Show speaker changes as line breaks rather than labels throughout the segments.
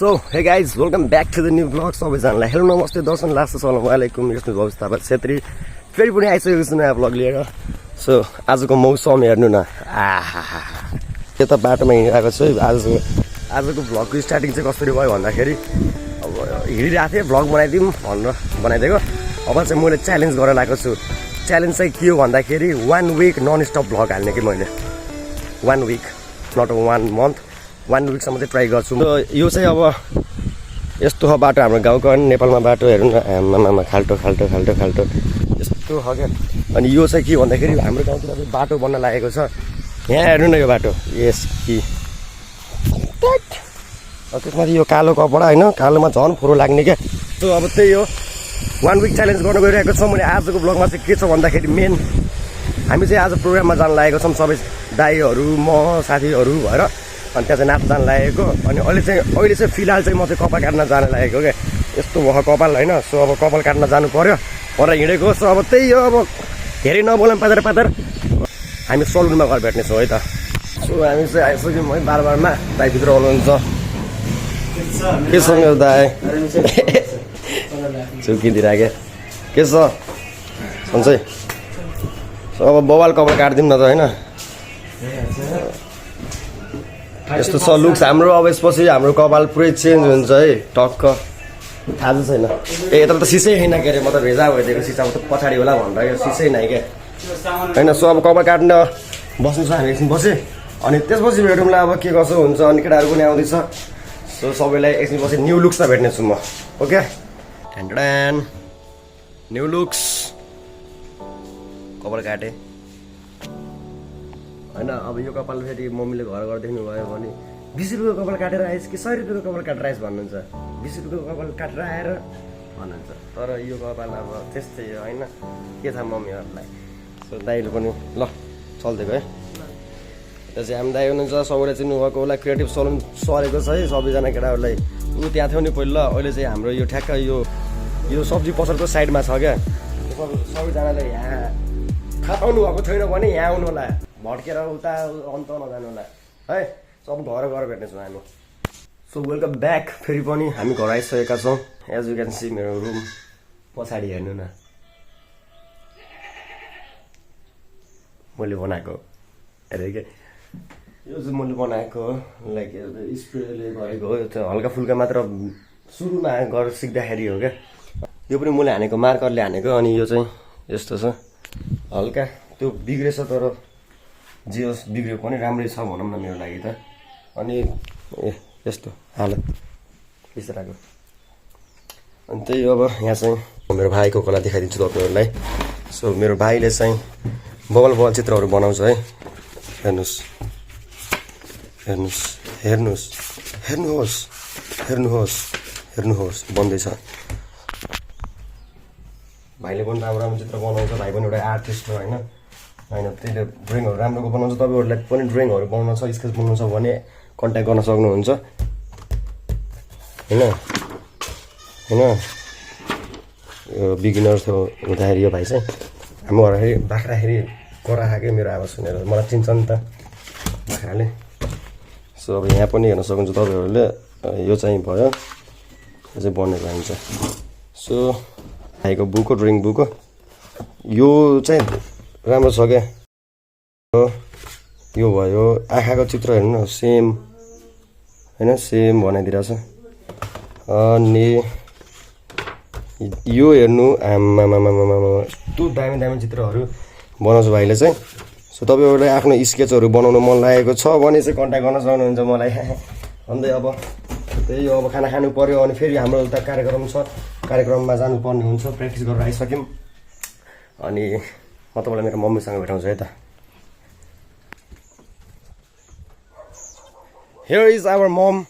So hey guys welcome back to the new blog सबैजनालाई hello नमस्ते दर्शन last सलाम वालेकुम विष्णु भविष्य थापा छेत्री फेरि पनि आइसकेको छु नयाँ ब्लग लिएर। सो आजको मौसम हेर्नु न, यो त बाटोमा हिँडिरहेको छु है। आजको ब्लगको स्टार्टिङ चाहिँ कसरी भयो भन्दाखेरि अब हिँडिरहेको थिएँ, ब्लग बनाइदिउँ भनेर बनाइदिएको। अब चाहिँ मैले च्यालेन्ज गरेर लगाएको छु। च्यालेन्ज चाहिँ के हो भन्दाखेरि 1 विक नन स्टप ब्लग हाल्ने कि मैले 1 विक नट 1 मन्थ 1 विकसम्म चाहिँ ट्राई गर्छु। यो चाहिँ अब यस्तो हो बाटो हाम्रो गाउँको, अनि नेपालमा बाटो हेर्नु न आमामा खाल्टो खाल्टो खाल्टो खाल्टो यस्तो हो क्या। अनि यो चाहिँ के भन्दाखेरि हाम्रो गाउँतिर बाटो बन्न लागेको छ। यहाँ हेर्नु न यो बाटो, यस कि त्यसमाथि यो कालो कपडा होइन, कालोमा झन् फोरो लाग्ने क्या। सो अब त्यही हो 1 विक च्यालेन्ज गर्न गइरहेको छौँ। मैले आजको ब्लगमा चाहिँ के छ भन्दाखेरि मेन हामी चाहिँ आज प्रोग्राममा जान लागेको छौँ, सबै दाईहरू म साथीहरू भएर। अनि त्यहाँ चाहिँ नाच्न जान लागेको। अनि अहिले चाहिँ फिलहाल चाहिँ म चाहिँ कपाल काट्न जान लागेको क्या। यस्तो भयो कपाल होइन। सो अब कपाल काट्न जानु पऱ्यो भनेर हिँडेको। सो अब त्यही हो, अब धेरै नबोलाम पातर पातर हामी सलुनमा गएर भेट्नेछौँ है त। सो हामी चाहिँ आइसक्यौँ है बारमा, दाइभित्र आउनुहुन्छ। के छ मेरो दाई? चुकिदिएर क्या के छ सन्चै? सो अब बवाल कपाल काटिदिउँ न त होइन। यस्तो छ लुक्स हाम्रो। अब यसपछि हाम्रो कपाल पुरै चेन्ज हुन्छ है टक्क। थाहा छैन ए यता त सिसै छैन के अरे, म त भेजा भइदिएको सिसा त पछाडि होला भनेर सिसै नै क्या होइन। सो अब कपाल काट्न बस्नु छ हामी, एकछिन बसेँ। अनि त्यसपछि भेटौँला अब के कसो हुन्छ। अनि केटाहरू पनि आउँदैछ। सो सबैलाई एकछिन पछि न्यू लुक्समा भेट्नेछु म। ओके ढ्यान्डान न्यू लुक्स कपाल काटेँ होइन। अब यो कपाल फेरि मम्मीले घर घर देख्नु भयो भने 20 रुपियाँको कपाल काटेर आएछ कि 100 रुपियाँको कपाल काटेर आएछ भन्नुहुन्छ। 20 रुपियाँको कपाल काटेर आएर भन्नुहुन्छ। तर यो कपाल अब त्यस्तै हो होइन, के थाहा मम्मीहरूलाई। सो दाइले पनि ल चलिदिएको है। त्यो चाहिँ हामी दाइ हुनुहुन्छ, सबैले चिन्नुभएको होला। क्रिएटिभ सलुन सरेको छ है सबैजना केटाहरूलाई। ऊ त्यहाँ थियो नि पहिला, अहिले चाहिँ हाम्रो यो ठ्याक्क यो सब्जी पसलको साइडमा छ क्या। सबैजनाले यहाँ थाहा पाउनु भएको छैन भने यहाँ आउनु होला, भड्केर उता अन्त नजानु होला है। सब घर घर भेट्नेछौँ हामी। So welcome back. फेरि पनि हामी घर आइसकेका छौँ। एज यु क्यान सी मेरो रुम पछाडि हेर्नु न, मैले बनाएको अरे के यो चाहिँ मैले बनाएको लाइक स्प्रेले गरेको हो। यो चाहिँ हल्का फुल्का मात्र सुरुमा गरेर सिक्दाखेरि हो क्या। यो पनि मैले हानेको मार्करले हानेको। अनि यो चाहिँ यस्तो छ हल्का, त्यो बिग्रेछ तर जे होस् बिग्रियो पनि राम्रै छ भनौँ न मेरो लागि त। अनि ए यस्तो हालत बिचराको। अनि त्यही अब यहाँ चाहिँ मेरो भाइको कला देखाइदिन्छु तपाईँहरूलाई। सो मेरो भाइले चाहिँ बबल चित्रहरू बनाउँछ है। हेर्नुहोस् हेर्नुहोस् हेर्नुहोस् हेर्नुहोस् हेर्नुहोस् हेर्नुहोस् बन्दैछ। भाइले पनि राम्रो राम्रो चित्र बनाउँछ। भाइ पनि एउटा आर्टिस्ट हो होइन। होइन त्यसले ड्रइङहरू राम्रोको बनाउँछ। तपाईँहरूलाई पनि ड्रइङहरू बनाउन छ, स्केच बनाउनु छ भने कन्ट्याक्ट गर्न सक्नुहुन्छ होइन। होइन यो बिगिनर थियो हुँदाखेरि यो भाइ चाहिँ हाम्रो घरखेरि बाख्राखेरि करा खाएकै मेरो आवाज सुनेर मलाई चिन्छ नि त बाख्राले। सो अब यहाँ पनि हेर्न सक्नुहुन्छ तपाईँहरूले। यो चाहिँ भयो, यो चाहिँ बन्ने चाहिन्छ। सो भाइको बुक हो, ड्रइङ बुक हो। यो चाहिँ राम्रो छ क्या। यो भयो आँखाको चित्र हेर्नु न, सेम होइन सेम बनाइदिरहेछ। अनि यो हेर्नु आमामामामामा यस्तो दामी दामी चित्रहरू बनाउँछ भाइले चाहिँ। सो तपाईँहरूलाई आफ्नो स्केचहरू बनाउनु मन लागेको छ भने चाहिँ कन्ट्याक्ट गर्न सक्नुहुन्छ मलाई। अन्त अब त्यही हो, अब खाना खानु पऱ्यो। अनि फेरि हाम्रो उता कार्यक्रम छ, कार्यक्रममा जानुपर्ने हुन्छ। प्र्याक्टिस गरेर आइसक्यौँ। अनि म तपाईँलाई मेरो मम्मीसँग भेटाउँछु है त। Here is our mom.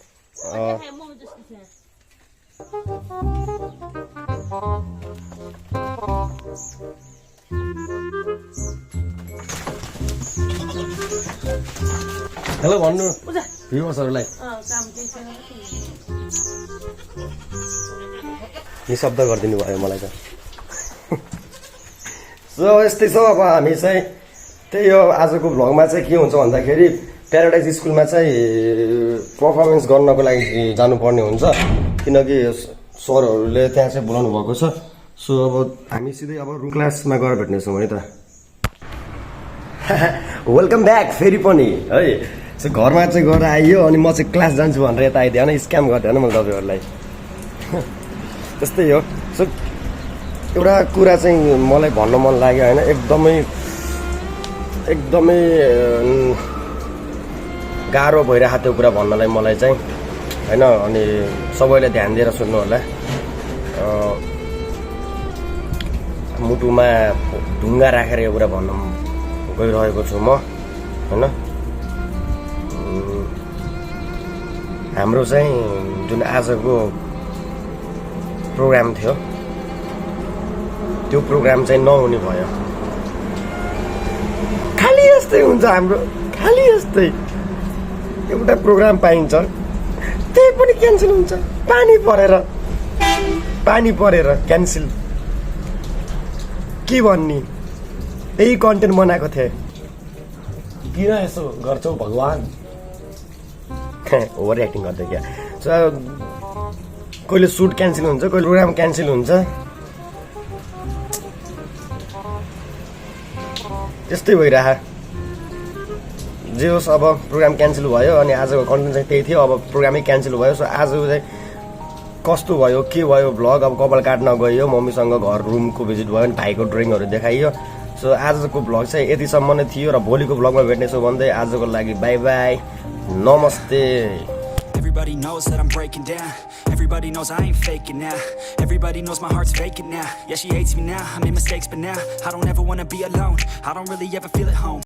Hello भन्नु भ्युअर्सहरूलाई। निशब्द गरिदिनु भयो मलाई त। सो यस्तै छ अब हामी चाहिँ त्यही हो। आजको भ्लगमा चाहिँ के हुन्छ भन्दाखेरि प्याराडाइज स्कुलमा चाहिँ पर्फर्मेन्स गर्नको लागि जानुपर्ने हुन्छ किनकि सरहरूले त्यहाँ चाहिँ बोलाउनु भएको छ सो अब हामी सिधै अब रुम क्लासमा गएर भेट्नेछौँ है त वेलकम ब्याक फेरि पनि है सो घरमा चाहिँ गएर आइयो अनि म चाहिँ क्लास जान्छु भनेर यता आइदिएँ होइन स्क्याम गरिदिएँ होइन मैले तपाईँहरूलाई त्यस्तै हो सो एउटा कुरा चाहिँ मलाई भन्न मन लाग्यो होइन एकदमै गाह्रो भइरहेको त्यो कुरा भन्नलाई मलाई चाहिँ होइन अनि सबैले ध्यान दिएर सुन्नु होला मुटुमा ढुङ्गा राखेर यो कुरा भन्न गइरहेको छु म होइन हाम्रो चाहिँ जुन आजको प्रोग्राम थियो त्यो प्रोग्राम चाहिँ नहुने भयो खालि यस्तै हुन्छ हाम्रो खालि यस्तै एउटा प्रोग्राम पाइन्छ त्यही पनि क्यान्सल हुन्छ पानी परेर क्यान्सल के भन्ने त्यही कन्टेन्ट बनाएको थिएँ किन यसो गर्छौ भगवान् ओभर एक्टिङ गर्दै क्या सो कहिले सुट क्यान्सल हुन्छ कहिले प्रोग्राम क्यान्सल हुन्छ त्यस्तै भइरह जे होस् अब प्रोग्राम क्यान्सल भयो अनि आजको कन्टेन्ट चाहिँ त्यही थियो अब प्रोग्रामै क्यान्सल भयो सो आज चाहिँ कस्तो भयो के भयो भ्लग अब कपाल काट्न गयो मम्मीसँग घर रुमको भिजिट भयो अनि भाइको ड्रइङहरू देखाइयो सो आजको भ्लग चाहिँ यतिसम्म नै थियो र भोलिको भ्लगमा भेट्नेछु भन्दै आजको लागि बाई बाई नमस्ते
Everybody knows that I'm breaking down. Everybody knows I ain't faking now. Everybody knows my heart's vacant now. Yeah, she hates me now. I made mistakes, but now I don't ever wanna be alone. I don't really ever feel at home.